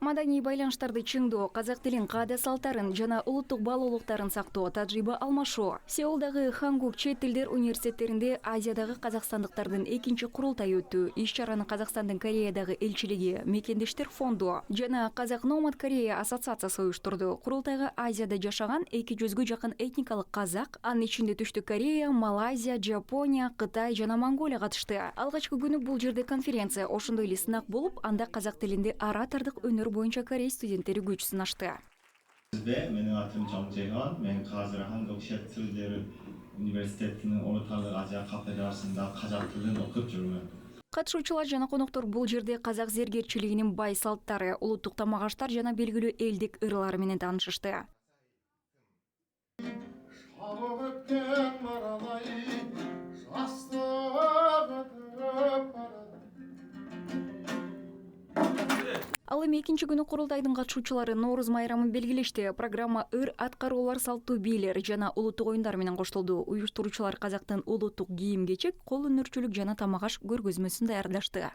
Маданий байланыштарды чыңдоо, казак тилин, каада салттарын жана улуттук баалуулуктарын сактоо, тажрыйба алмашуу. Сеулдагы Хангук чет тилдер университеттеринде Азиядагы казакстандыктардын экинчи курултай өттү. Иш-чараны Казакстандын Кореядагы элчилиги, Мекендештер фонду жана Казак Номад Корея ассоциациясы уюштурду. Курултайга Азияда жашаган 200-гө жакын этникалык казак, анын ичинде Түштүк Корея, Малайзия, Жапония, Кытай жана Монголия катышты. Алгачкы күнү бул жерде конференция ошондой эле сынак болуп, анда казак тилинде оратордук өнөр боюнча Корей студенттери күч сынашты. Менин атым Жамжеган, мен азыр Хангук чет тилдер университетинин Ортолук Азия кафедрасында казак тилин окуп жүрмүн. Катышуучулар жана коноктор бул жерде казак зергерчилигинин бай салттары, улуттук тамак-аштар жана белгилүү элдик ырлары менен таанышышты. Ал эми экинчи күнү курултайдын катышуучулары Нооруз майрамын белгилешти. Программа ыр, аткаруулар, салттуу бийлер жана улуттук оюндар менен коштолду. Уюштуруучулар казактын улуттук кийим-кечек, кол өнөрчүлүк жана тамак-аш көргөзмөсүн даярдашты.